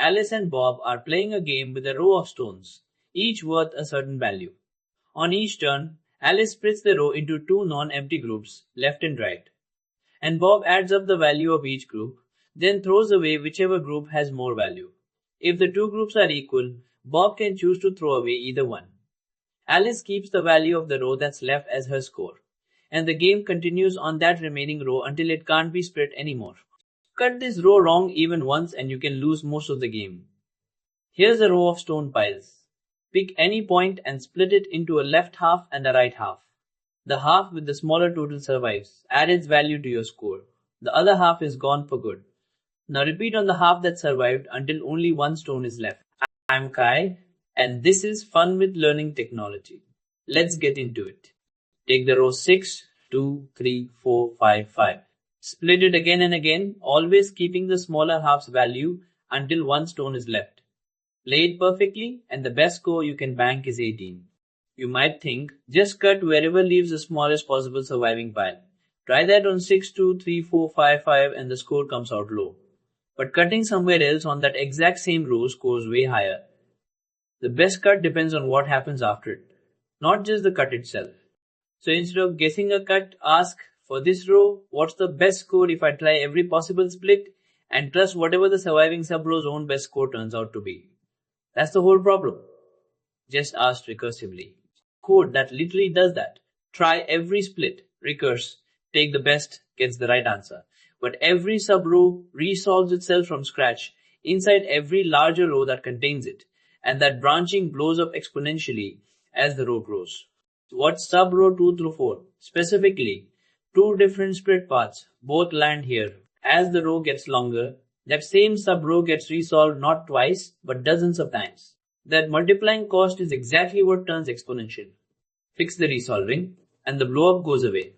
Alice and Bob are playing a game with a row of stones, each worth a certain value. On each turn, Alice splits the row into two non-empty groups, left and right. And Bob adds up the value of each group, then throws away whichever group has more value. If the two groups are equal, Bob can choose to throw away either one. Alice keeps the value of the row that's left as her score, and the game continues on that remaining row until it can't be split anymore. Cut this row wrong even once and you can lose most of the game. Here's a row of stone piles. Pick any point and split it into a left half and a right half. The half with the smaller total survives, adds its value to your score. The other half is gone for good. Now repeat on the half that survived until only one stone is left. I'm Kai, and this is Fun with Learning Technology. Let's get into it. Take the row 6, 2, 3, 4, 5, 5. Split it again and again, always keeping the smaller half's value until one stone is left. Play it perfectly, and the best score you can bank is 18. You might think, just cut wherever leaves the smallest possible surviving pile. Try that on 6, 2, 3, 4, 5, 5 and the score comes out low. But cutting somewhere else on that exact same row scores way higher. The best cut depends on what happens after it, not just the cut itself. So instead of guessing a cut, ask, for this row, what's the best score if I try every possible split and trust whatever the surviving sub-row's own best score turns out to be. That's the whole problem. Just ask recursively. Code that literally does that. Try every split, recurse, take the best, gets the right answer. But every sub-row resolves itself from scratch inside every larger row that contains it, and that branching blows up exponentially as the row grows. What's sub-row 2 through 4? Specifically, two different split paths, both land here. As the row gets longer, that same sub-row gets resolved not twice, but dozens of times. That multiplying cost is exactly what turns exponential. Fix the resolving, and the blow-up goes away.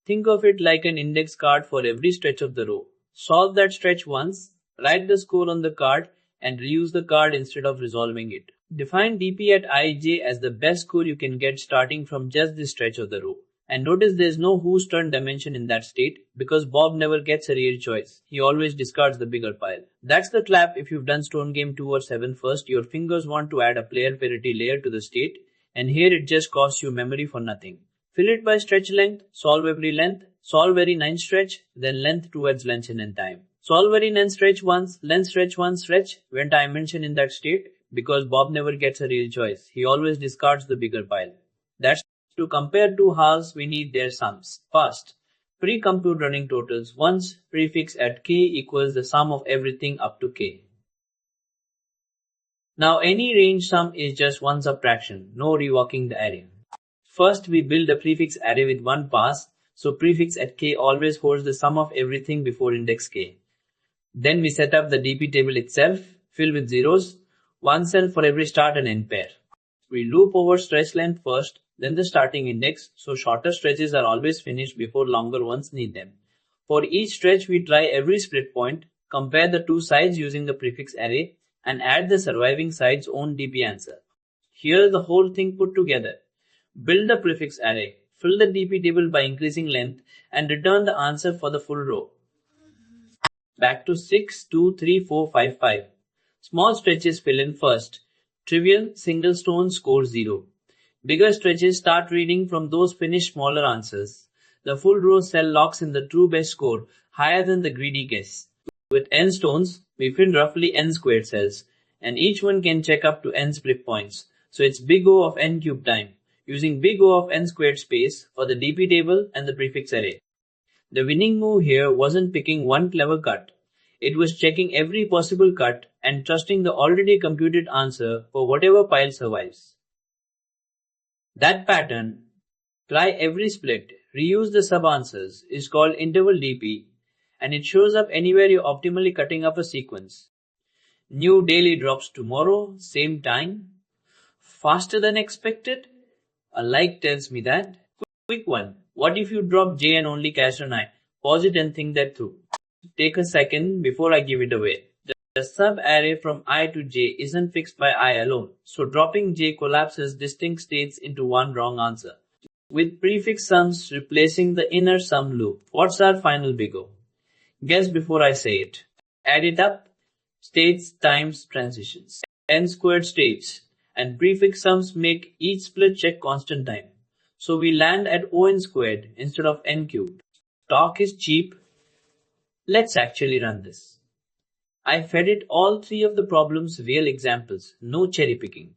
Think of it like an index card for every stretch of the row. Solve that stretch once, write the score on the card, and reuse the card instead of resolving it. Define dp at ij as the best score you can get starting from just this stretch of the row. And notice there's no whose turn dimension in that state because Bob never gets a real choice. He always discards the bigger pile. That's the clap if you've done Stone Game 2 or 7 first. Your fingers want to add a player parity layer to the state, and here it just costs you memory for nothing. Fill it by stretch length, solve every length, solve very 9 stretch, then length towards length and time. Solve very 9 stretch once, length stretch once stretch when time mention in that state because Bob never gets a real choice. He always discards the bigger pile. That's to compare two halves, we need their sums. First, pre-compute running totals once prefix at k equals the sum of everything up to k. Now any range sum is just one subtraction, no reworking the array. First we build a prefix array with one pass, so prefix at k always holds the sum of everything before index k. Then we set up the dp table itself, filled with zeros, one cell for every start and end pair. We loop over stretch length first, then the starting index, so shorter stretches are always finished before longer ones need them. For each stretch we try every split point, compare the two sides using the prefix array, and add the surviving side's own dp answer. Here is the whole thing put together. Build the prefix array, fill the dp table by increasing length, and return the answer for the full row. Back to 6, 2, 3, 4, 5, 5. Small stretches fill in first. Trivial, single stone score 0. Bigger stretches start reading from those finished smaller answers. The full row cell locks in the true best score, higher than the greedy guess. With n stones, we fill roughly n squared cells, and each one can check up to n split points. So it's big O of n cubed time, using big O of n squared space for the dp table and the prefix array. The winning move here wasn't picking one clever cut. It was checking every possible cut and trusting the already computed answer for whatever pile survives. That pattern, try every split, reuse the sub-answers, is called interval dp, and it shows up anywhere you're optimally cutting up a sequence. New daily drops tomorrow, same time. Faster than expected? A like tells me that. Quick one. What if you drop j and only cache an I? Pause it and think that through. Take a second before I give it away. The sub-array from I to j isn't fixed by I alone, so dropping j collapses distinct states into one wrong answer. With prefix sums replacing the inner sum loop, what's our final big O? Guess before I say it. Add it up. states times transitions, n squared states, and prefix sums make each split check constant time. So we land at on squared instead of n cubed. Talk is cheap. Let's actually run this. I fed it all three of the problem's real examples, no cherry picking.